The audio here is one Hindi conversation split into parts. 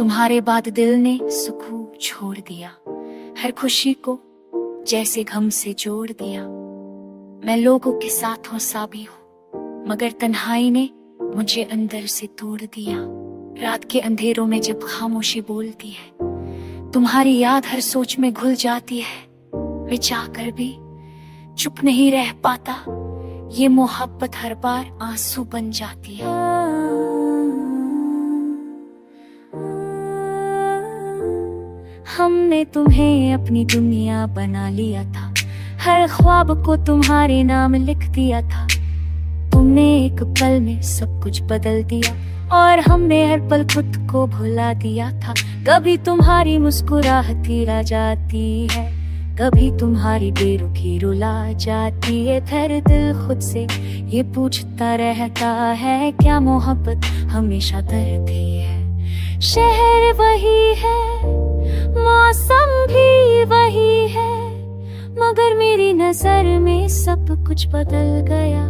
तुम्हारे बाद दिल ने सुकून छोड़ दिया, हर खुशी को जैसे गम से जोड़ दिया। मैं लोगों के साथ सा भी हूँ, मगर तन्हाई ने मुझे अंदर से तोड़ दिया। रात के अंधेरों में जब खामोशी बोलती है, तुम्हारी याद हर सोच में घुल जाती है। मैं चाहकर भी चुप नहीं रह पाता, ये मोहब्बत हर बार आंसू बन जाती है। हमने तुम्हें अपनी दुनिया बना लिया था, हर ख्वाब को तुम्हारे नाम लिख दिया था। तुमने एक पल में सब कुछ बदल दिया और हमने हर पल खुद को भुला दिया था। कभी तुम्हारी मुस्कुराहट आ जाती है, कभी तुम्हारी बेरुखी रुला जाती है। फिर दिल खुद से ये पूछता रहता है, क्या मोहब्बत हमेशा दर्द ही है? शहर वही है, मौसम भी वही है, मगर मेरी नजर में सब कुछ बदल गया।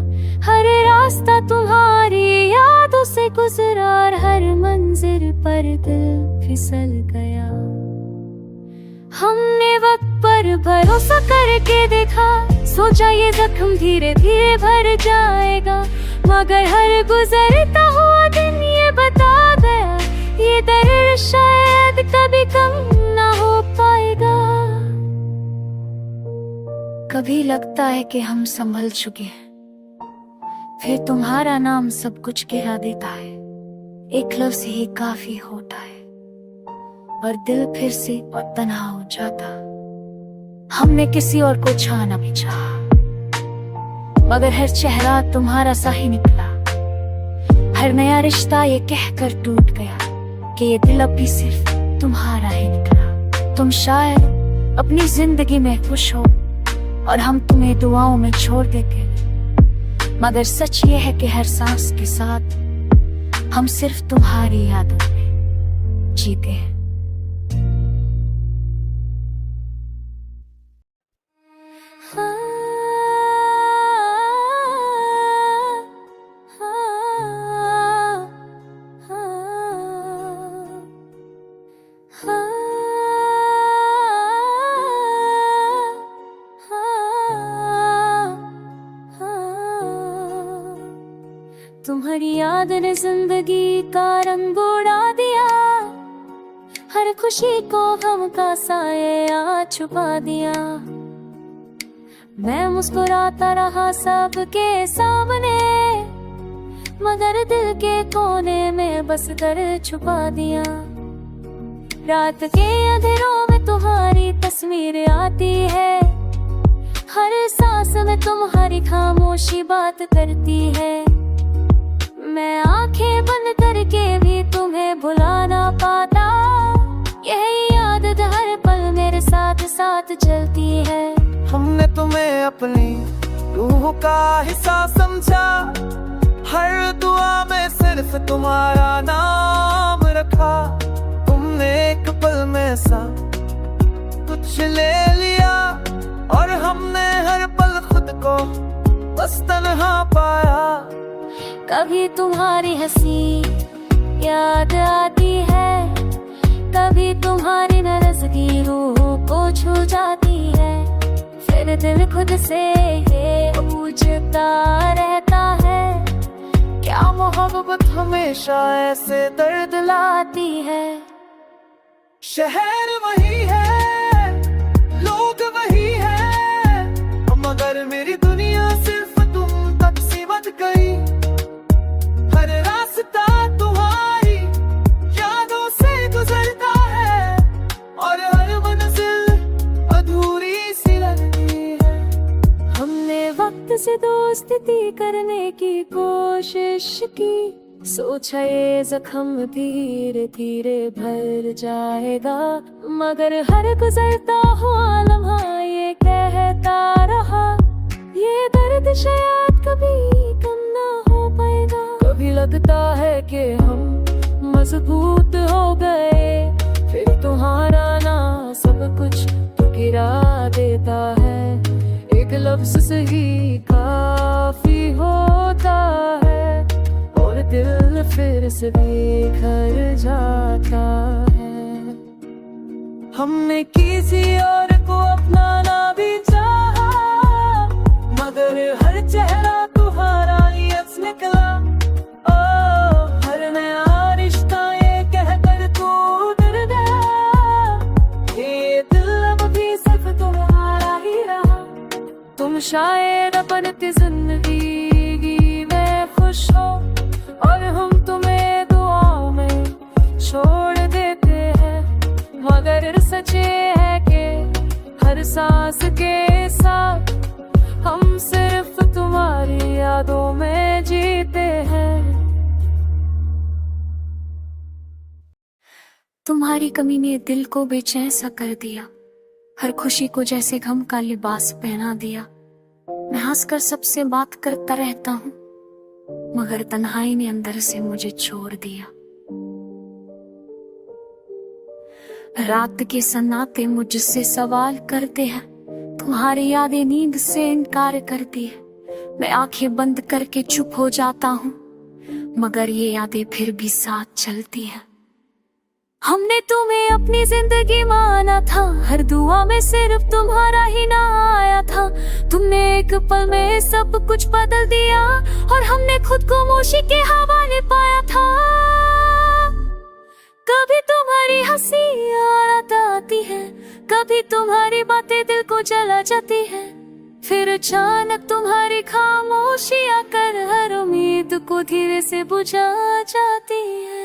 हर रास्ता तुम्हारी यादों से गुजरा और हर मंजिल पर दिल फिसल गया। हमने वक्त पर भरोसा करके देखा, सोचा ये जख्म धीरे धीरे भर जाएगा, मगर हर गुजरता हुआ दिन ये बता गया, ये दर्द शायद कभी कम ना हो पाएगा। कभी लगता है कि हम संभल चुके हैं, फिर तुम्हारा नाम सब कुछ गिरा देता है। एक लफ्ज ही काफी होता है और दिल फिर से तन्हा हो जाता। हमने किसी और को छाना भी चाहा, मगर हर चेहरा तुम्हारा सा ही निकला। हर नया रिश्ता ये कहकर टूट गया कि ये दिल अब भी सिर्फ तुम्हारा ही निकला। तुम शायद अपनी जिंदगी में खुश हो और हम तुम्हें दुआओं में छोड़ देते, मगर सच ये है कि हर सांस के साथ हम सिर्फ तुम्हारी यादों में जीते हैं। तुम्हारी याद ने जिंदगी का रंग उड़ा दिया, हर खुशी को गम का साया छुपा दिया। मैं मुस्कुराता रहा सबके सामने, मगर दिल के कोने में बस दर्द छुपा दिया। रात के अंधेरों में तुम्हारी तस्वीर आती है, हर सांस में तुम्हारी खामोशी बात करती है। मैं आंखें बंद करके भी तुम्हें भुला ना पाता, यही याद हर पल मेरे साथ साथ चलती है। हमने तुम्हें अपनी रूह का हिस्सा समझा, हर दुआ में सिर्फ तुम्हारा नाम रखा। तुमने एक पल में सा कुछ ले लिया और हमने हर पल खुद को बस तन्हा पाया। कभी तुम्हारी हंसी याद आती है, कभी तुम्हारी नाराज़गी रूह को छू जाती है। फिर दिल खुद से पूछता रहता है, क्या मोहब्बत हमेशा ऐसे दर्द लाती है? शहर वही है, लोग वही है, मगर मेरी दुनिया सिर्फ तुम तक सीमित गई। हर रास्ता तुम्हारी यादों से गुजरता है और हर मंजिल अधूरी सी लगती है। हमने वक्त से दोस्ती करने की कोशिश की, सोचा ये जख्म धीरे धीरे भर जाएगा, मगर हर गुजरता हुआ लम्हा ये कहता रहा, ये दर्द शायद कभी कम ना हो पाएगा। कभी लगता है कि हम मजबूत हो गए, फिर तुम्हारा ना सब कुछ तो गिरा देता है। एक लफ्ज से ही काफी होता है और दिल फिर से बिखर जाता है। हमने किसी और को अपनाना भी चाहा, मगर हर चेहरा तुम्हारा ही अक्स निकला। ओ हर नया रिश्ता ये कहकर तू डर गया, ये दिल अब भी सिर्फ तुम्हारा ही रहा। तुम शायद अपनी जिंदगी में खुश हो और हम तुम्हें दुआओं में छोड़ देते हैं, मगर सच ये है कि हर सांस के साथ हम सिर्फ तुम्हारी यादों में जीते हैं। तुम्हारी कमी ने दिल को बेचैन सा कर दिया, हर खुशी को जैसे गम का लिबास पहना दिया। मैं हंसकर सबसे बात करता रहता हूँ, मगर तन्हाई ने अंदर से मुझे छोड़ दिया। रात के सन्नाटे मुझसे सवाल करते हैं, तुम्हारी यादें नींद से इनकार करती है। मैं आंखें बंद करके चुप हो जाता हूँ, मगर ये यादें फिर भी साथ चलती हैं। हमने तुम्हें अपनी जिंदगी माना था, हर दुआ में सिर्फ तुम्हारा ही नाम आया था। तुमने एक पल में सब कुछ बदल दिया और हमने खुद को मोशी के हवाले पाया था। कभी तुम्हारी हंसी याद आती है, कभी तुम्हारी बातें दिल को जला जाती है, फिर अचानक तुम्हारी खामोशी आकर हर उम्मीद को धीरे से बुझा जाती है।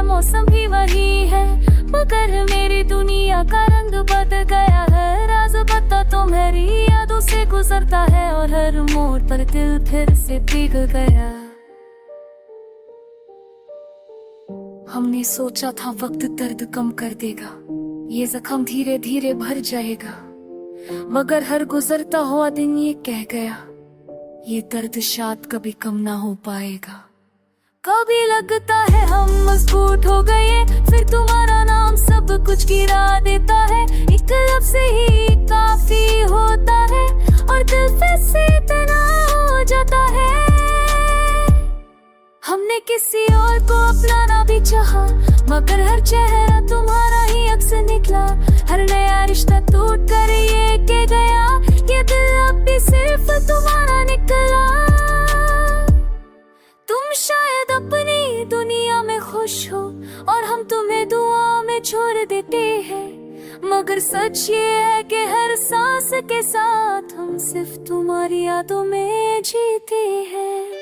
मौसम भी वही है, मगर मेरी दुनिया का रंग बदल गया है। राज बता तो मेरी यादों से गुजरता है और हर मोड़ पर दिल फिर से पिघल गया। हमने सोचा था वक्त दर्द कम कर देगा, ये जख्म धीरे धीरे भर जाएगा, मगर हर गुजरता हुआ दिन ये कह गया, ये दर्द शायद कभी कम ना हो पाएगा। कभी लगता है हम मजबूत हो गए, फिर तुम्हारा नाम सब कुछ गिरा देता है। एक लफ्ज़ से ही काफी होता है और दिल फिर से तनाव हो जाता है। हमने किसी और को अपनाना भी चाहा, मगर हर चेहरा तुम्हारा ही अक्स निकला। हर नया रिश्ता टूट कर ये कह गया, ये दिल अब भी सिर्फ तुम्हारा निकला। तुम शायद अपनी दुनिया में खुश हो और हम तुम्हें दुआ में छोड़ देते हैं, मगर सच ये है कि हर सांस के साथ हम सिर्फ तुम्हारी यादों में जीते हैं।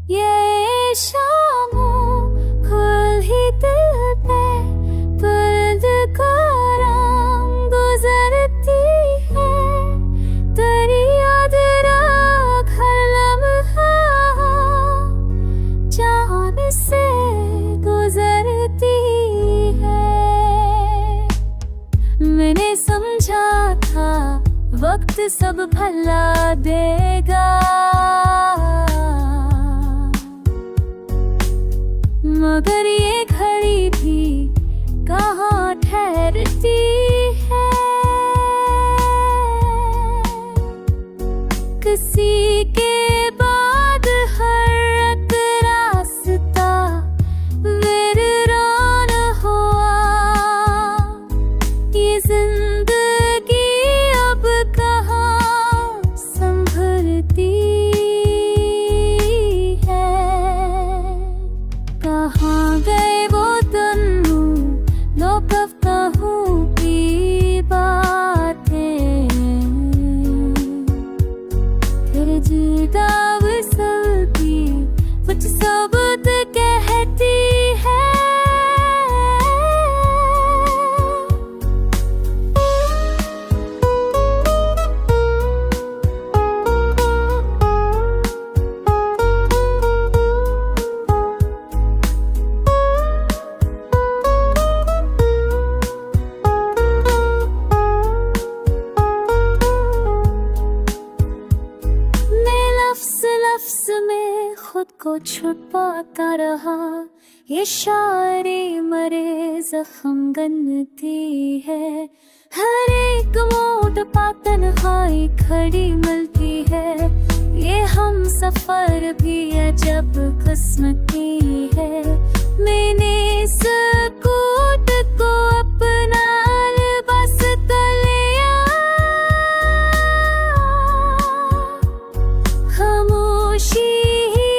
ये शामों खुल ही दिल पे पर्द का रंग गुजरती है, तेरी याद राख हर लम्हा जान से गुजरती है। मैंने समझा था वक्त सब भला देगा, मगर ये घड़ी भी कहाँ ठहरती है। किसी के बाद हर एक रास्ता वीरान हुआ गाता रहा। ये शायरी मरे जख्म गनती है, हर एक मोड़ पा तन्हाई खड़ी मिलती है। ये हम सफर भी अजब किस्मती है, मैंने इस कोट को अपना लिबास कर लिया। खामोशी ही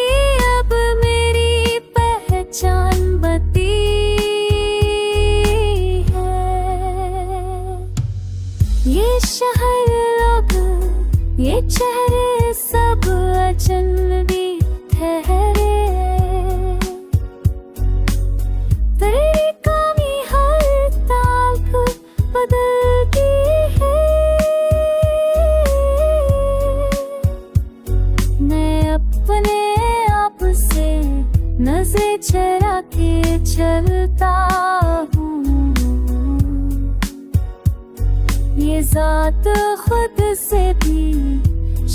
अब मेरी पहचान बती है। ये शहर लोग, ये चेहरे सब अजनबी ठहरे। तेरी कमी हर ताल को बदलती है। मैं अपने आप से नजर चरा के चलता हूँ। ये जात खुद से भी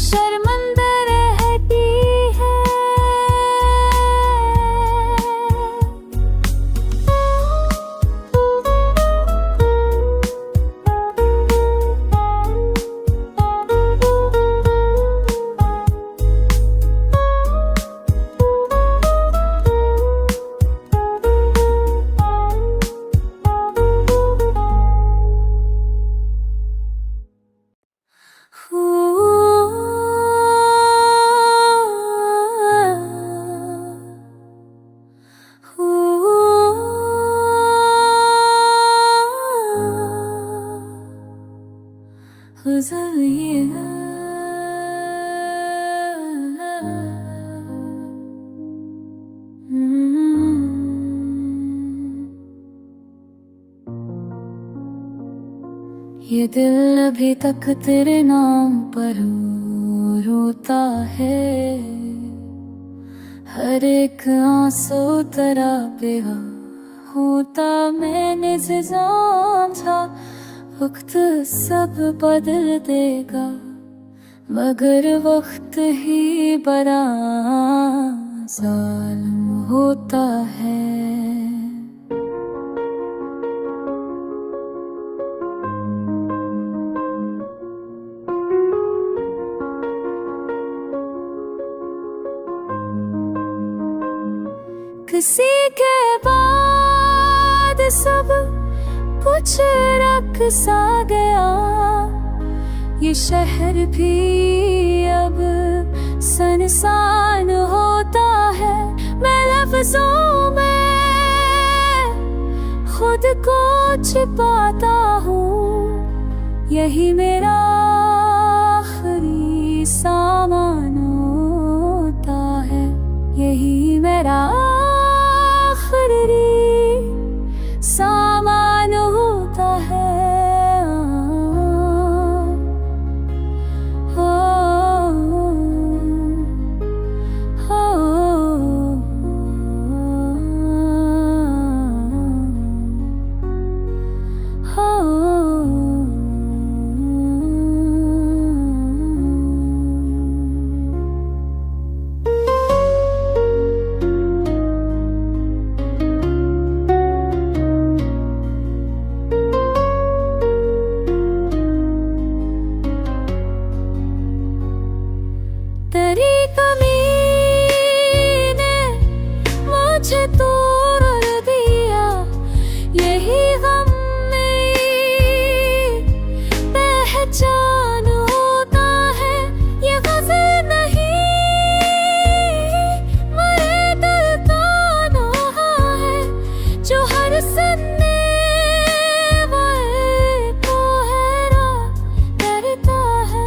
शर्मिंदा रहती है। ये दिल अभी तक तेरे नाम पर रोता है। हर एक आंसू तेरा बेहा होता मैंने समझा। वक्त सब बदल देगा, मगर वक्त ही बड़ा जालिम होता है। किसी के बाद सब कुछ रख सा गया। ये शहर भी अब सुनसान होता है। मैं लफ्जों में खुद को छिपाता हूँ। यही मेरा आखिरी सामान होता है। यही मेरा आखिरी सामान होता है। तेरी कमी ने मुझे तोड़ दिया। यही गम मेरी पहचान होता है। ये गज़ल नहीं मेरे दिल का नोहा है, जो हर सन्ने वाले को हैरान करता है।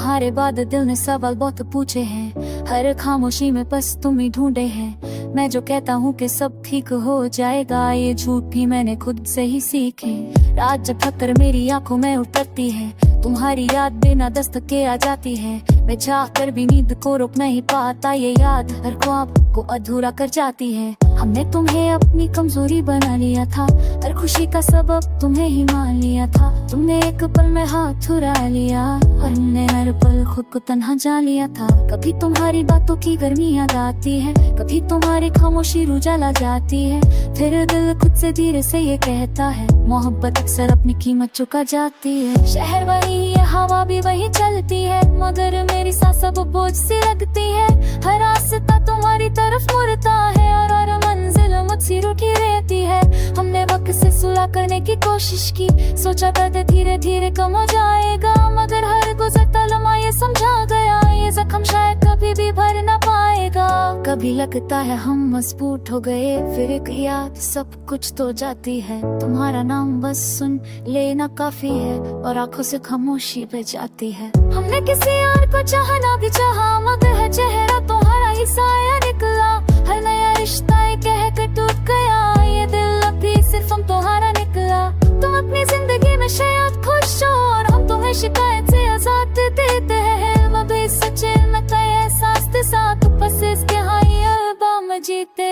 तुम्हारे बाद दिल ने सवाल बहुत पूछे हैं, हर खामोशी में बस तुम ही ढूंढे हैं। मैं जो कहता हूँ कि सब ठीक हो जाएगा, ये झूठ भी मैंने खुद से ही सीखे। रात जब थककर मेरी आंखों में उतरती है, तुम्हारी याद बिना दस्तक के आ जाती है। मैं चाह कर भी नींद को रोक नहीं पाता, ये याद हर ख्वाब को अधूरा कर जाती है। हमने तुम्हें अपनी कमजोरी बना लिया था, हर खुशी का सबब तुम्हें ही मान लिया था। तुमने एक पल में हाथ चुरा लिया और हमने हर पल खुद को तन्हा जान लिया था। कभी तुम्हारी बातों की गर्मी याद आती है, कभी तुम्हारी खामोशी रूह जला जाती है। फिर दिल खुद से धीरे से ये कहता है, मोहब्बत अक्सर अपनी कीमत चुका जाती है। शहर वही है, हवा भी वही चलती है, मगर मेरी सांस अब बोझ सी लगती है। हर रास्ता तुम्हारी तरफ मुड़ता है और मंजिल मुझसे रूठी रहती है। हमने वक्त से सुलह करने की कोशिश की, सोचा दर्द धीरे धीरे कम हो जाएगा, मगर हर गुजरता लम्हा ये समझा गया, ये जख्म शायद कभी भी भर ना पाएगा। कभी लगता है हम मजबूत हो गए, फिर एक याद सब कुछ तो जाती है। तुम्हारा नाम बस सुन लेना काफी है और आंखों से खामोशी बह जाती है। हमने किसी और को चाहना भी चाहा, मगर है चेहरा तुम्हारा ही साया निकला। हर नया रिश्ता कह कर टूट गया, ये दिल अब भी सिर्फ हम तुम्हारा निकला। तुम अपनी जिंदगी में शायद खुश हो और हम तुम्हें शिकायत से आजाद देते हैं। अब इस सच्चे में तय एहसास के साथ बस इसके हाँ ये अल्बम जीते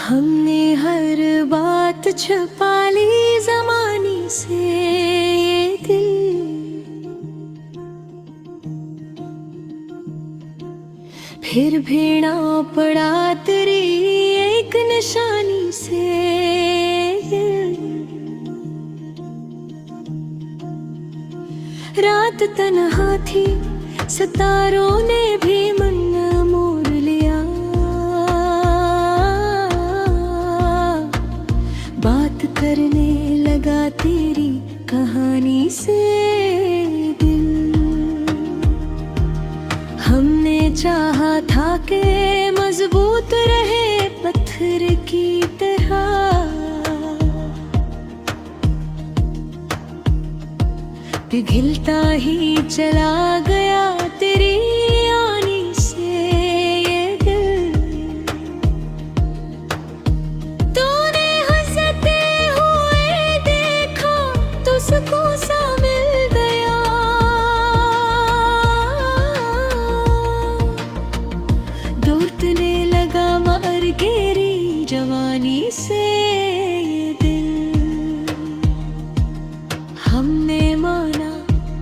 हमने हर बात छुपा ली ज़माने से, ये दिल फिर भी ना पड़ा तेरी एक निशानी से। रात तन्हा थी, सितारों ने भी मन मोर लिया। बात करने लगा तेरी कहानी से दिल। हमने चाहा था कि मजबूत रहे पत्थर की तरह, पिघलता ही चला गया तेरी आनी से ये दिल। तूने हंसते हुए देखा तो सुकून सा मिल गया। दौड़ने लगा मार गेरी जवानी से ये दिल। हमने माना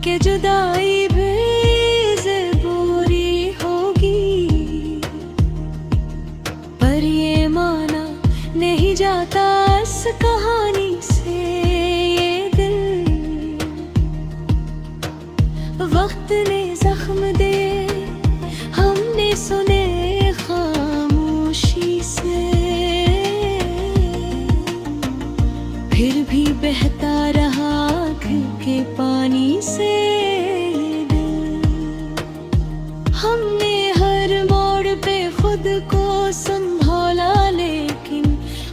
कि जुदाई भी ज़रूरी होगी, पर ये माना नहीं जाता इस कहानी से ये दिल। वक्त ने जख्म दे, हमने सुने खामोशी से, फिर भी बहता रहा आँख के पानी से दिल। हमने हर मोड़ पे खुद को संभाला, लेकिन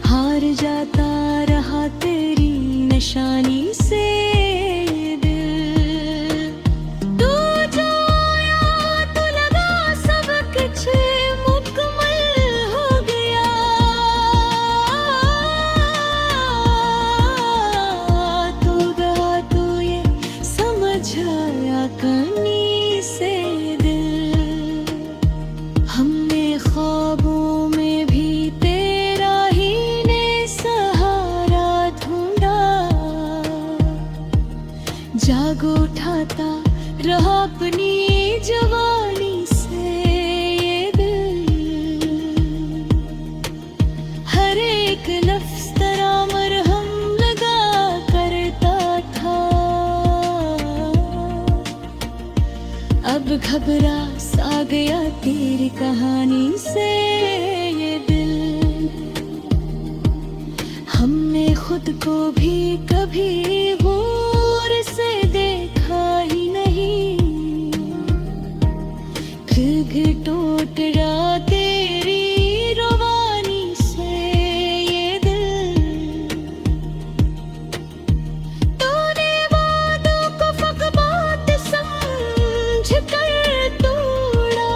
हार जाता रहा तेरी निशानी से दिल। तू जो आया तो लगा सब कुछ मुकम्मल हो गया। कहानी से दिल। हमने ख्वाबों में भी तेरा ही ने सहारा ढूंढा, घबरा सा गया तेरी कहानी से ये दिल। हमने खुद को भी कभी गौर से देखा ही नहीं, फिर टूट रहा तेरी रवानी से ये दिल। तूने वादों को फकबात समझ कर तोड़ा,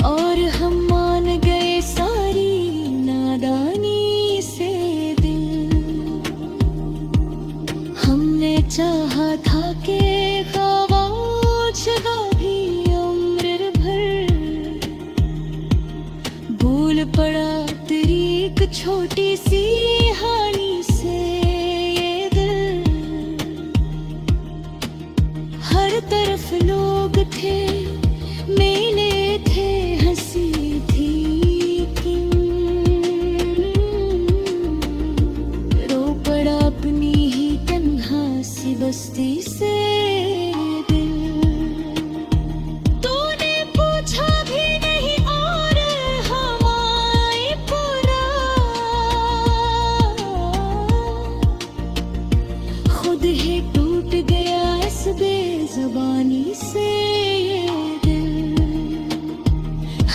और हम मान गए सारी नादानी से दिल। हमने चाहा था कि ख्वाबों भी उम्र भर, भूल पड़ा तेरी एक छोटी सी हानि से ये दिल। हर तरफ लोग थे, मेले थे, हंसी थी, रो पड़ा अपनी ही तन्हा सी बस्ती से दिल। तूने पूछा भी नहीं और हमारे पूरा, खुद ही टूट गया इस बेज़ुबानी से ये दिल।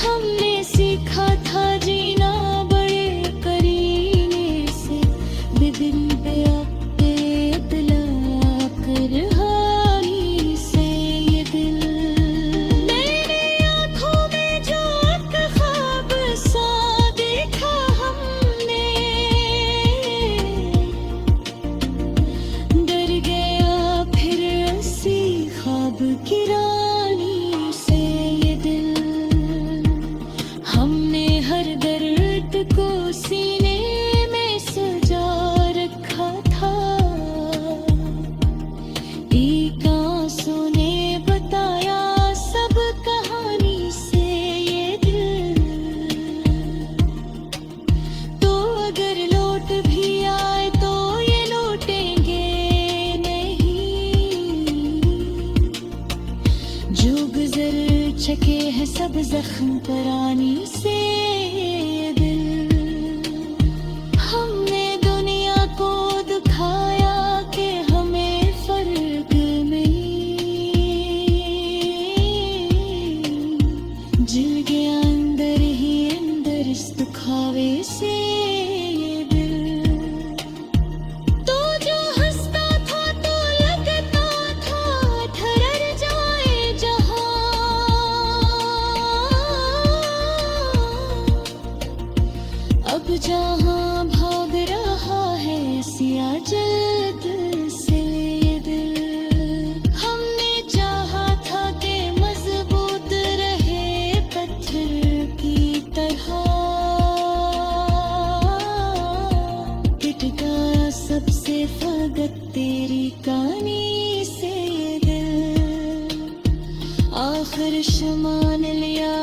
हमने सीखा था जीना बड़े करीने से, बेदिल बेअक़ल कर हानि से ये दिल। मेरी आँखों में जो एक ख्वाब सा देखा हमने, डर गया फिर ऐसी ख्वाब की रानी से ये दिल। हमने हर दर्द को सीने में सजा रखा था, एक आंसू ने बताया सब कहानी से ये दिल। तो अगर लौट भी आए तो ये लौटेंगे नहीं, जो गुजर चुके हैं सब जख्म पुरानी से ये दिल। हमने दुनिया को दिखाया कि हमें फर्क नहीं, जल गया अंदर ही अंदर इस दुखावे से ये दिल। तो जो हंसता था तो लगता था ठहर जाए जहां, अब जहां भाग रहा है सिया जल्द से ये दिल। हमने चाहा था कि मजबूत रहे पत्थर की तरह, पिट गया सबसे फकत तेरी कहानी से ये दिल। आखिर शमान लिया